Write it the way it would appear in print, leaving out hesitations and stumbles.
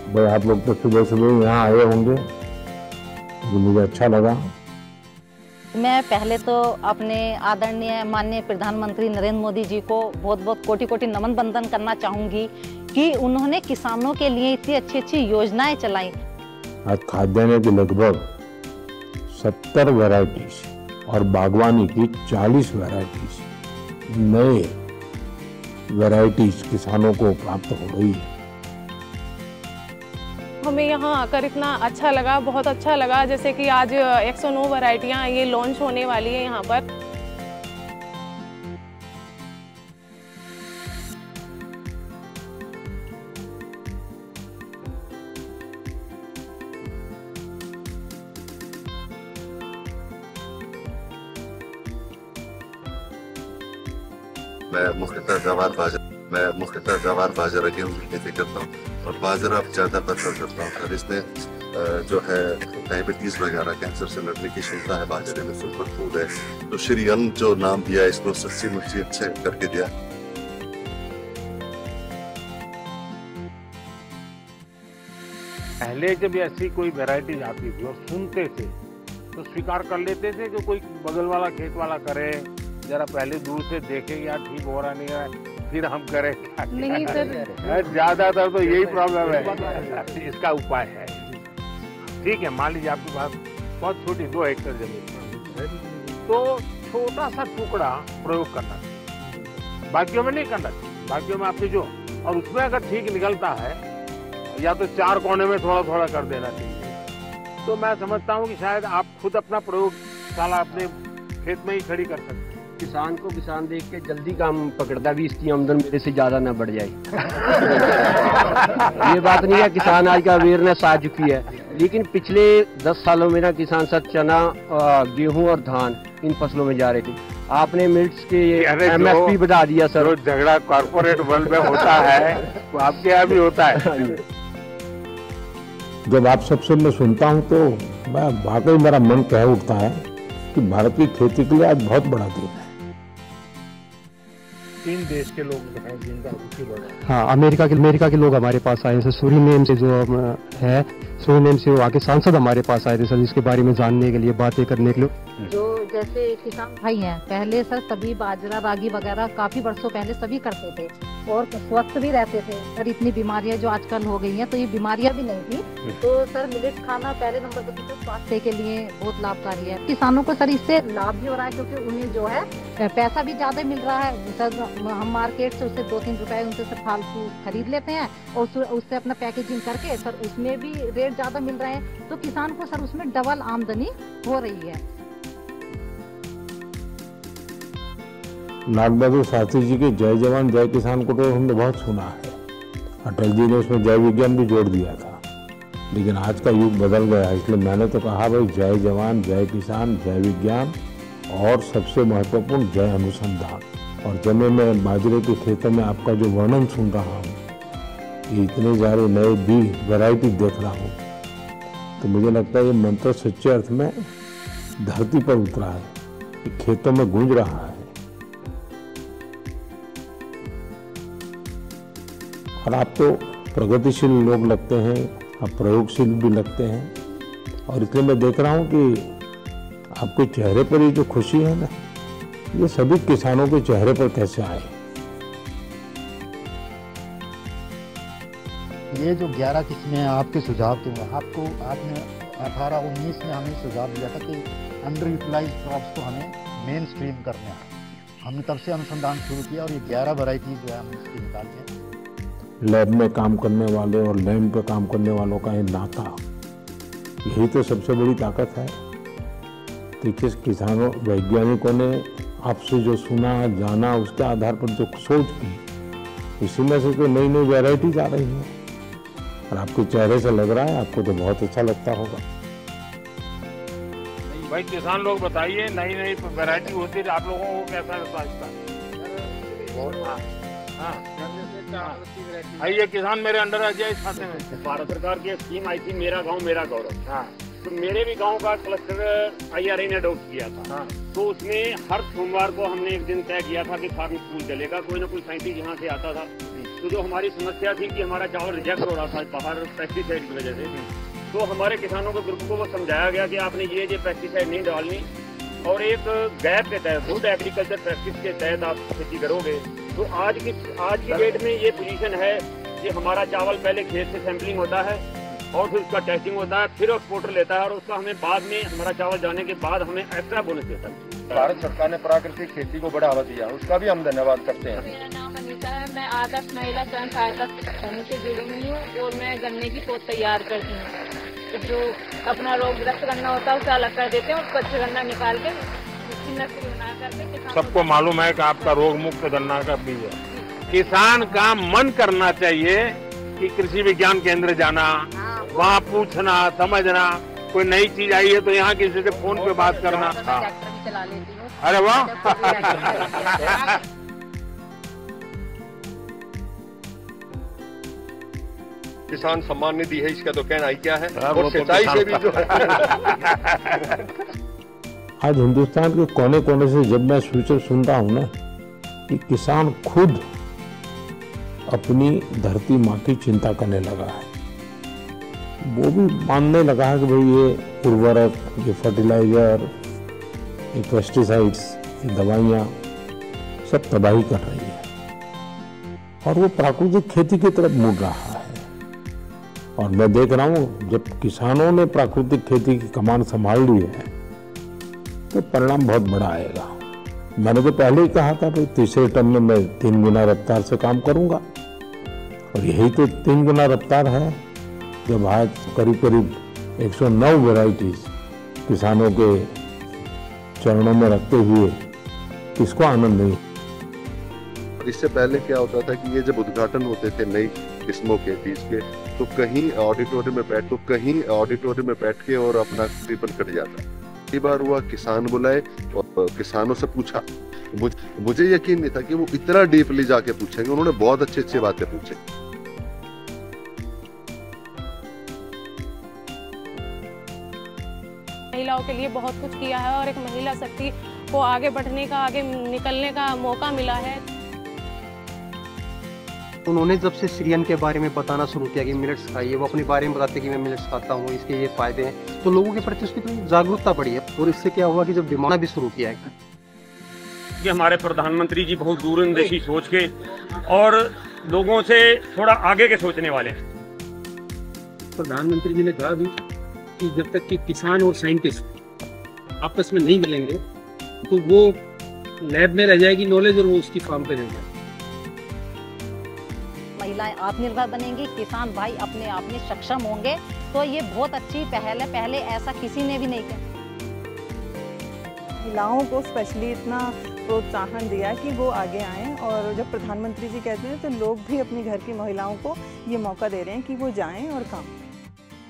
भाई आप लोग तो सुबह सुबह यहाँ आए होंगे, तो मुझे अच्छा लगा। मैं पहले तो अपने आदरणीय माननीय प्रधानमंत्री नरेंद्र मोदी जी को बहुत बहुत कोटि कोटि नमन बंदन करना चाहूँगी कि उन्होंने किसानों के लिए इतनी अच्छी अच्छी योजनाएं चलाई। आज खाद्यान्न की लगभग 70 वैरायटीज और बागवानी की 40 वैरायटीज नए वैरायटीज किसानों को प्राप्त हो रही है। हमें यहाँ आकर इतना अच्छा लगा, बहुत अच्छा लगा। जैसे कि आज 109 वैरायटियाँ ये लॉन्च होने वाली है यहाँ पर। मैं मुख्यतः गवार बाजरा गेहूं की खेती करता हूँ और बाजरा ज़्यादा प्रेफर करता हूँ। और इसमें जो है डायबिटीज़ वगैरह कैंसर से लड़ने की क्षमता है बाजरे में, सुपर फूड है। तो श्री अन्न जो नाम दिया इसको सच्ची मुच्ची अच्छे करके दिया। पहले जब ऐसी कोई वैरायटी आती थी और सुनते थे तो स्वीकार कर लेते थे कि कोई बगल वाला खेत वाला करे, जरा पहले दूर से देखे यार ठीक हो रहा नहीं है, फिर हम करें। नहीं सर, ज्यादातर तो यही प्रॉब्लम है। इसका उपाय है, ठीक है, मान लीजिए आपके पास बहुत छोटी 2 एकड़ जमीन है, तो छोटा सा टुकड़ा प्रयोग करना चाहिए, बाकियों में नहीं करना चाहिए। बाकियों में आपके जो, और उसमें अगर ठीक निकलता है या तो 4 कोने में थोड़ा थोड़ा कर देना चाहिए। तो मैं समझता हूँ कि शायद आप खुद अपना प्रयोगशाला अपने खेत में ही खड़ी कर सकते हैं। किसान को किसान देख के जल्दी काम पकड़ता भी, इसकी आमदन मेरे से ज्यादा ना बढ़ जाए। ये बात नहीं है, किसान आज का अवेयरनेस आ चुकी है, लेकिन पिछले 10 सालों में ना किसान सब चना, गेहूं और धान इन फसलों में जा रहे थे। आपने मिल्ट्स के MSP बढ़ा दिया सर। जो झगड़ा कॉर्पोरेट वर्ल्ड में होता है वो आपके यहाँ भी होता है। जब आप सबसे मैं सुनता हूँ तो मैं वाकई मेरा मन कह उठता है कि भारत की खेती के लिए आज बहुत बड़ा दिन है। 3 देश के लोग हैं जिनका रुचि बढ़ा है। हाँ, अमेरिका के लोग हमारे पास आए हैं। सूरीनेम से जो है, सूरीनेम से वो आके सांसद हमारे पास आए थे सर, इसके बारे में जानने के लिए, बातें करने के लिए। जो जैसे किसान भाई हैं, पहले सर सभी बाजरा रागी वगैरह काफी वर्षों पहले सभी करते थे और स्वस्थ भी रहते थे सर। इतनी बीमारियां जो आजकल हो गई हैं, तो ये बीमारियां भी नहीं थी। तो सर मिलेट खाना पहले नंबर पर तो स्वास्थ्य के लिए बहुत लाभकारी है। किसानों को सर इससे लाभ भी हो रहा है, क्योंकि उन्हें जो है पैसा भी ज्यादा मिल रहा है सर। हम मार्केट से उससे 2-3 रुपए उनसे सर फालतू खरीद लेते हैं और उससे अपना पैकेजिंग करके सर उसमें भी रेट ज्यादा मिल रहे हैं, तो किसान को सर उसमें डबल आमदनी हो रही है। लाल बहादुर शास्त्री जी के जय जवान जय किसान को तो हमने बहुत सुना है। अटल जी ने उसमें जय विज्ञान भी जोड़ दिया था, लेकिन आज का युग बदल गया है, इसलिए मैंने तो कहा भाई जय जवान जय किसान जय विज्ञान और सबसे महत्वपूर्ण जय अनुसंधान। और जब मैं बाजरे के खेतों में आपका जो वर्णन सुन रहा हूँ, ये इतने सारे नए बीज वैरायटी देख रहा हूँ, तो मुझे लगता है ये मंत्र सच्चे अर्थ में धरती पर उतरा है, ये खेतों में गूंज रहा है। और आप तो प्रगतिशील लोग लगते हैं, आप प्रयोगशील भी लगते हैं, और इसलिए मैं देख रहा हूँ कि आपके चेहरे पर ये जो खुशी है ना, ये सभी किसानों के चेहरे पर कैसे आए। ये जो 11 किस्में आपके सुझाव थे, आपको आपने 18-19 में हमें सुझाव दिया था कि अंडर यूटिलाइज क्रॉप्स को हमें मेन स्ट्रीम करना है। हमने तब से अनुसंधान शुरू किया और ये 11 वैरायटी जो है हमने इसकी निकाली है। लैब में काम करने वाले और लैंड पे काम करने वालों का ये नाता, यही तो सबसे बड़ी ताकत है। देखिए, किसानों वैज्ञानिकों ने आपसे जो सुना जाना, उसके आधार पर जो सोच की, इसी में से तो नई नई वैरायटीज आ रही हैं। और आपके चेहरे से लग रहा है आपको तो बहुत अच्छा लगता होगा। भाई किसान लोग बताइए, नई नई वैरायटी होती है, आप लोगों को कैसा लगता है? आइए किसान मेरे अंडर आ जाए इस खाते में। भारत सरकार की स्कीम आई थी मेरा गांव मेरा गौरव। हाँ, तो मेरे भी गांव का क्लस्टर IRA ने अडॉप्ट किया था। हाँ, तो उसमें हर सोमवार को हमने एक दिन तय किया था कि फार्म स्कूल चलेगा। कोई ना कोई साइंटिस्ट यहाँ से आता था तो जो हमारी समस्या थी कि हमारा चावल रिजेक्ट हो रहा था बाहर पेस्टिसाइड की वजह से, तो हमारे किसानों के ग्रुप को वो समझाया गया कि आपने ये पेस्टिसाइड नहीं डालनी और एक गैप के तहत गुड एग्रीकल्चर प्रैक्टिस के तहत आप खेती करोगे। तो आज की डेट में ये पोजीशन है कि हमारा चावल पहले खेत से सैंपलिंग होता है और फिर उसका टेस्टिंग होता है, फिर एक्सपोर्टर लेता है और उसका हमें बाद में हमारा चावल जाने के बाद हमें एक्स्ट्रा बोनस देता है। भारत सरकार ने प्राकृतिक खेती को बढ़ावा दिया, उसका भी हम धन्यवाद करते हैं। मेरा नाम अनीता है, मैं आदर्श महिला स्वयं सहायता समूह से जुड़ी हुई हूँ और मैं गन्ने की पोत तैयार करती हूँ। जो अपना रोग ग्रस्त गन्ना होता है उसे अलग कर देते हैं और कच्चे गन्ना निकाल के उसकी नर्सरी बना करके सबको मालूम है कि आपका रोग मुक्त गन्ना का बीज है। किसान का मन करना चाहिए कि कृषि विज्ञान केंद्र जाना, वहाँ पूछना समझना, कोई नई चीज आई है तो यहाँ किसी से फोन पे बात करना। अरे वाह किसान सम्मान निधि है, इसका तो कहना ही क्या है। और सिंचाई से भी जो आज हिंदुस्तान के कोने कोने से जब मैं फ्यूचर सुनता हूँ ना कि किसान खुद अपनी धरती माँ की चिंता करने लगा है, वो भी मानने लगा है कि भाई ये उर्वरक, ये फर्टिलाइजर, ये पेस्टिसाइड्स, ये दवाइयाँ सब तबाही कर रही है और वो प्राकृतिक खेती की तरफ मुड़ रहा है। और मैं देख रहा हूँ जब किसानों ने प्राकृतिक खेती की कमान संभाल ली है तो परिणाम बहुत बड़ा आएगा। मैंने तो पहले ही कहा था भाई तीसरे टर्म में मैं 3 गुना रफ्तार से काम करूंगा और यही तो 3 गुना रफ्तार है जब आज करीब 109 वैरायटीज किसानों के चरणों में रखते हुए किसको आनंद नहीं। इससे पहले क्या होता था कि ये जब उद्घाटन होते थे नई किस्मों के बीज के तो कहीं ऑडिटोरियम में बैठ के और अपना रिबन कट जाता। कई बार हुआ किसान बुलाए और किसानों से पूछा, मुझे यकीन नहीं था कि वो इतना डीपली जाके पूछेंगे। उन्होंने बहुत अच्छी बातें पूछी। महिलाओं के लिए बहुत कुछ किया है और एक महिला शक्ति को आगे बढ़ने का, आगे निकलने का मौका मिला है। उन्होंने जब से सीरियन के बारे में बताना शुरू किया कि मिलेट्स खाइए, वो अपने बारे में बताते कि मैं मिलेट्स खाता हूँ, इसके ये फायदे हैं, तो लोगों के प्रति उसकी जागरूकता बढ़ी है। और इससे क्या हुआ कि जब डिमांड भी शुरू किया है कि हमारे प्रधानमंत्री जी बहुत दूरंदेशी सोच के और लोगों से थोड़ा आगे के सोचने वाले हैं। प्रधानमंत्री जी ने कहा भी कि जब तक कि किसान और साइंटिस्ट आपस में नहीं मिलेंगे तो वो लैब में रह जाएगी नॉलेज और वो उसकी फार्म पे रह जाएगी। महिलाएं आत्मनिर्भर बनेंगी, किसान भाई अपने आप में सक्षम होंगे, तो ये बहुत अच्छी पहल है। पहले ऐसा किसी ने भी नहीं किया। महिलाओं को स्पेशली इतना प्रोत्साहन दिया कि वो आगे आएं और जब प्रधानमंत्री जी कहते हैं तो लोग भी अपनी घर की महिलाओं को ये मौका दे रहे हैं कि वो जाएं और काम करें।